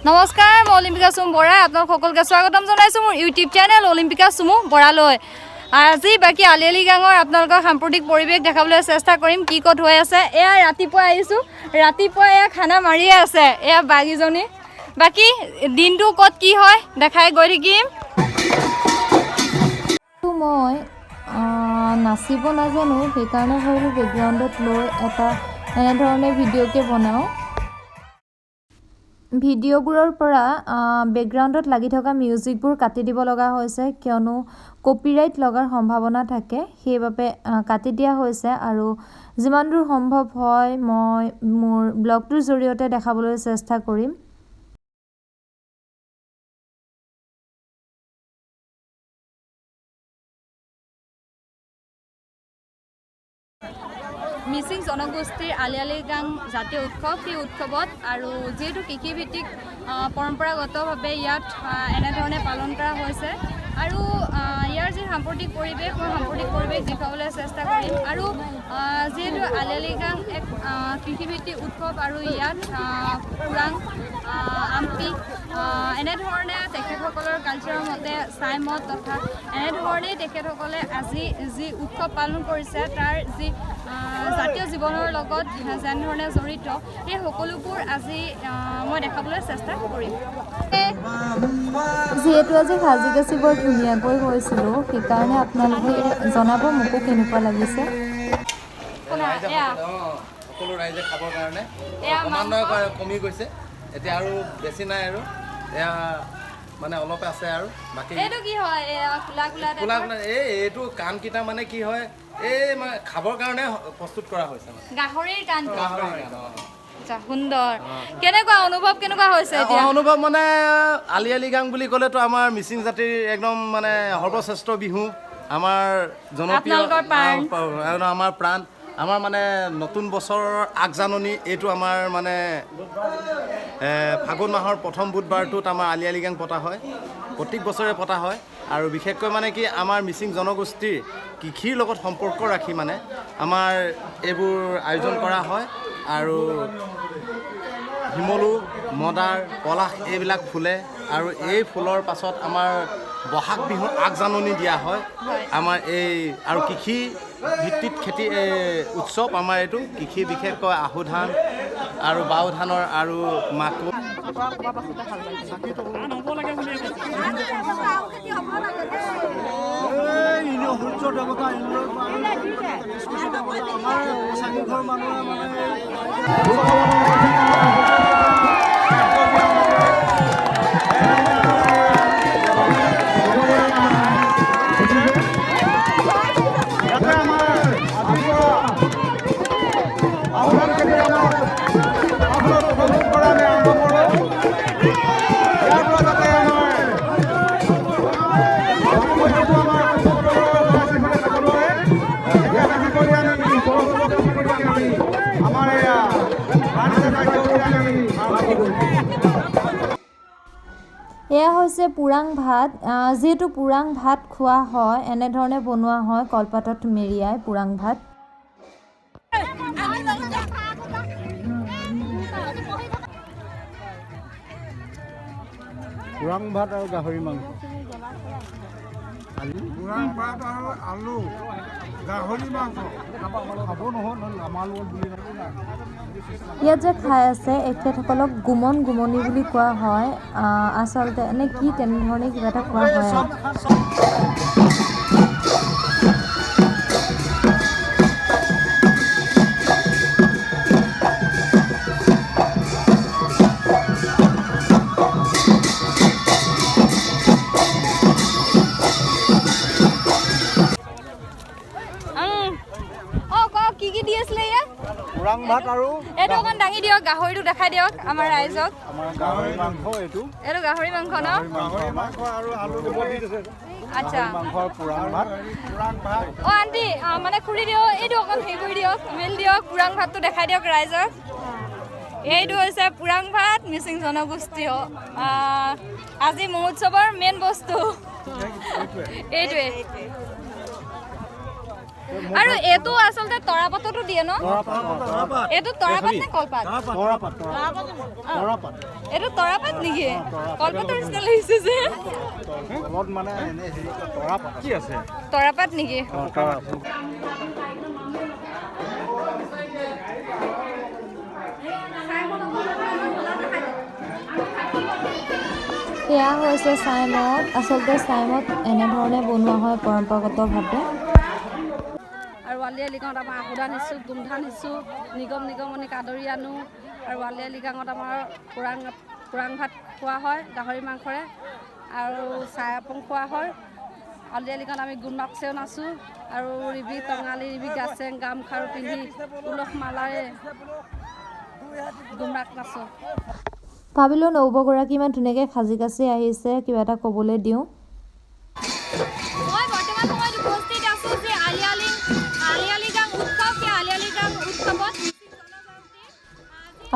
নমস্কাৰ মই অলিম্পিকা চুমু বৰা আপোনাক সকলোকে স্বাগতম জনাইছোঁ মোৰ ইউটিউব চেনেল অলিম্পিকা চুমু বৰালৈ আজি বাকি আলিআলি গাঙৰ আপোনালোকক সাম্প্ৰতিক পৰিৱেশ দেখাবলৈ চেষ্টা কৰিম কি ক'ত হৈ আছে এয়া ৰাতিপুৱা আহিছোঁ ৰাতিপুৱা এয়া খানা মাৰিয়ে আছে এয়া বাগিজনী বাকি দিনটো ক'ত কি হয় দেখাই গৈ থাকিম মই নাচিব নাজানো সেইকাৰণে ভাবিলোঁ বেকগ্ৰাউণ্ডত লৈ এটা এনেধৰণে ভিডিঅ'কে বনাওঁ ভিডিঅ'বোৰৰ পৰা বেকগ্ৰাউণ্ডত লাগি থকা মিউজিকবোৰ কাটি দিব লগা হৈছে কিয়নো কপিৰাইট লগাৰ সম্ভাৱনা থাকে সেইবাবে কাটি দিয়া হৈছে আৰু যিমান দূৰ সম্ভৱ হয় মই মোৰ ব্লগটোৰ জৰিয়তে দেখাবলৈ চেষ্টা কৰিম মিচিং জনগোষ্ঠীৰ আলিআলি গাং জাতীয় উৎসৱ সেই উৎসৱত আৰু যেহেতু কৃষিভিত্তিক পৰম্পৰাগতভাৱে ইয়াত এনেধৰণে পালন কৰা হৈছে আৰু ইয়াৰ যি সাম্প্ৰতিক পৰিৱেশ মই সাম্প্ৰতিক পৰিৱেশ দেখুৱাবলৈ চেষ্টা কৰিম আৰু যেহেতু আলিআলি গাং এক কৃষিভিত্তিক উৎসৱ আৰু ইয়াত পুৰাং আমপি এনেধৰণে তেখেতসকলৰ কালচাৰৰ মতে চাইমদ তথা এনেধৰণেই তেখেতসকলে আজি যি উৎসৱ পালন কৰিছে তাৰ যি জাতীয় জীৱনৰ লগত যেনেধৰণে জড়িত সেই সকলোবোৰ আজি মই দেখাবলৈ চেষ্টা কৰিম যিহেতু আজি সাজি কাচি বৰ ধুনীয়াকৈ গৈছিলোঁ সেইকাৰণে আপোনালোকে জনাব মোকো কেনেকুৱা লাগিছে সকলো ৰাইজে খাবৰ কাৰণে ক্ৰমান্বয়ে কমি গৈছে এতিয়া আৰু বেছি নাই আৰু এয়া মানে অলপ আছে আৰু বাকী এইটো কি হয় খোলা এইটো কাণকেইটা মানে কি হয় এই মানে খাবৰ কাৰণে প্ৰস্তুত কৰা হৈছে গাহৰিৰ কাণ সুন্দৰ কেনেকুৱা অনুভৱ কেনেকুৱা হৈছে এতিয়া অনুভৱ মানে আলিআলি গাং বুলি ক'লেতো আমাৰ মিচিং জাতিৰ একদম মানে সৰ্বশ্ৰেষ্ঠ বিহু আমাৰ জনপ্ৰিয় আমাৰ প্ৰাণ আমাৰ মানে নতুন বছৰৰ আগজাননী এইটো আমাৰ মানে ফাগুন মাহৰ প্ৰথম বুধবাৰটোত আমাৰ আলিআলি গাং পতা হয় প্ৰত্যেক বছৰে পতা হয় আৰু বিশেষকৈ মানে কি আমাৰ মিচিং জনগোষ্ঠীৰ কৃষিৰ লগত সম্পৰ্ক ৰাখি মানে আমাৰ এইবোৰ আয়োজন কৰা হয় আৰু শিমলু মদাৰ পলাশ এইবিলাক ফুলে আৰু এই ফুলৰ পাছত আমাৰ বহাগ বিহুৰ আগজাননী দিয়া হয় আমাৰ এই আৰু কৃষি ভিত্তিত খেতি উৎসৱ আমাৰ এইটো কৃষি বিশেষকৈ আহু ধান আৰু বাও ধানৰ আৰু মাকৈ এয়া হৈছে পুৰাং ভাত যিহেতু পুৰাং ভাত খোৱা হয় এনেধৰণে বনোৱা হয় কলপাতত মেৰিয়াই পুৰাং ভাত পুৰাং ভাত আৰু গাহৰি মাংস পুৰাং ভাত আৰু আলু গাহৰি মাংস খাব নহয় আমাৰ লগত বুলি ইয়াত যে খাই আছে এখেতসকলক গুমন গুমনি বুলি কোৱা হয় আচলতে এনে কি তেনেধৰণে কিবা এটা কোৱা হয় পুৰাং ভাত আৰু এইটো অকণ দাঙি দিয়ক গাহৰিটো দেখাই দিয়ক আমাৰ ৰাইজক গাহৰি মাংস এইটো গাহৰি মাংস ন গাহৰি মাংস আৰু আলু আচ্ছা মাংস পুৰাং ভাত আণ্টি মানে খুৰি দিয়ক এইটো অকণ হেৰি কৰি দিয়ক মিল দিয়ক পুৰাং ভাতটো দেখাই দিয়ক ৰাইজক এইটো হৈছে পুৰাং ভাত মিচিং জনগোষ্ঠী আজি মহোৎসৱৰ মেইন বস্তু এইটোৱে আৰু এইটো আচলতে তৰাপাততো দিয়ে ন এইটো তৰাপাত নে কলপাত এইটো তৰাপাত নেকি কলপাতৰ নিচিনা লাগিছে যে তৰাপাত নেকি সেয়া হৈছে চাইমদ আচলতে চাইমদ এনেধৰণে বনোৱা হয় পৰম্পৰাগতভাৱে আৰু আলি গাঁৱত আমাৰ আহুদা নিছোঁ গোমধা নিছোঁ নিগমনি কাদৰি আনো আৰু আলি গাঁৱত আমাৰ পুৰাং ভাত খোৱা হয় গাহৰি মাংসৰে আৰু চাই আপং খোৱা হয় আলি গাঁৱত আমি গুণাকছেও নাচোঁ আৰু ৰিবি টঙালী ৰিবি গাছেং গামখাৰু পিন্ধি উলহ মালাৰে গুমৰাক নাচোঁ ভাবিলোঁ নবৌগৰাকী ইমান ধুনীয়াকৈ সাজি কাচি আহিছে কিবা এটা ক'বলৈ দিওঁ মই বৰ্তমান সময়ত উপস্থিত আছোঁ যে আলি গাং উৎসৱ সেই আলি গাং উৎসৱত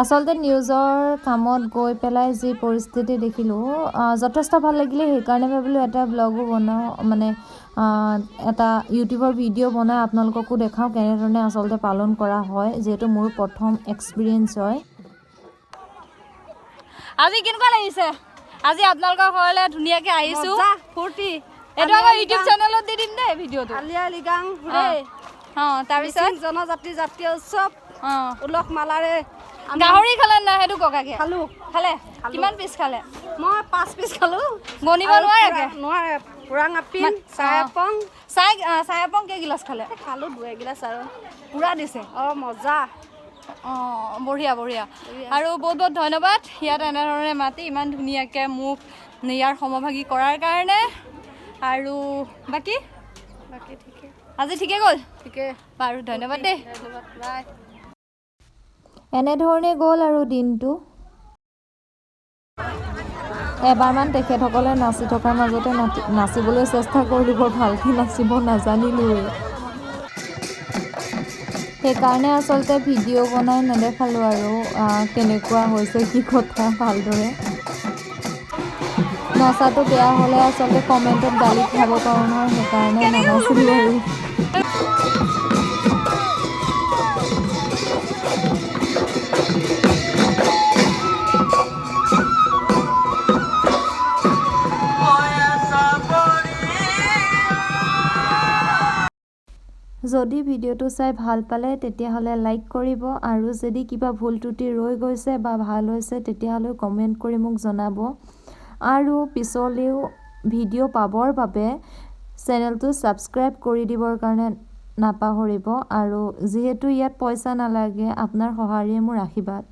আচলতে নিউজৰ কামত গৈ পেলাই যি পৰিস্থিতি দেখিলোঁ যথেষ্ট ভাল লাগিলে সেইকাৰণে ভাবিলোঁ এটা ব্লগো বনাওঁ মানে এটা ইউটিউবৰ ভিডিঅ' বনাই আপোনালোককো দেখাওঁ কেনেধৰণে আচলতে পালন কৰা হয় যিহেতু মোৰ প্ৰথম এক্সপিৰিয়েঞ্চ হয় আজি কেনেকুৱা লাগিছে আজি আপোনালোকৰ ঘৰলৈ ধুনীয়াকৈ আহিছোঁ ফূৰ্তি এইটো আমাৰ ইউটিউব চেনেলত দি দিম দেই ভিডিঅ'টো আলি গাং তাৰপিছত জনজাতি জাতীয় উৎসৱ উলহ মালাৰে গাহৰি খালে নাই সেইটো ককাকে খালে কিমান পিচ খালে মই 5 পিচ খালোঁ গণিব নোৱাৰে পুৰাং আপিন চাই আপং চাই আপং কেই গিলাচ খালে খালোঁ 2 গিলাচ আৰু পূৰা দিছে মজা বঢ়িয়া আৰু বহুত ধন্যবাদ ইয়াত এনেধৰণে মাতি ইমান ধুনীয়াকৈ মোক ইয়াৰ সমভাগী কৰাৰ কাৰণে আৰু বাকী ঠিকে আজি ঠিকে গ'ল ঠিকে বাৰু ধন্যবাদ দেই ধন্যবাদ বাই এনেধৰণে গ'ল আৰু দিনটো এবাৰমান তেখেতসকলে নাচি থকাৰ মাজতে নাচিবলৈ চেষ্টা কৰিলোঁ বৰ ভালকৈ নাচিব নাজানিলোৱে সেইকাৰণে আচলতে ভিডিঅ' বনাই নেদেখালোঁ আৰু কেনেকুৱা হৈছে কি কথা ভালদৰে নচাটো বেয়া হ'লে আচলতে কমেণ্টত গালি খাব পাৰোঁ নহয় সেইকাৰণে নানাচিলোঁ আৰু যদি ভিডিঅ'টো চাই ভাল পালে তেতিয়াহ'লে লাইক কৰিব আৰু যদি কিবা ভুল ত্ৰুটি ৰৈ গৈছে বা ভাল হৈছে তেতিয়াহ'লে কমেণ্ট কৰি মোক জনাব আৰু পিছলৈও ভিডিঅ' পাবৰ বাবে চেনেলটো ছাবস্ক্ৰাইব কৰি দিবৰ কাৰণে নাপাহৰিব আৰু যিহেতু ইয়াত পইচা নালাগে আপোনাৰ সঁহাৰিয়ে মোৰ আশীৰ্বাদ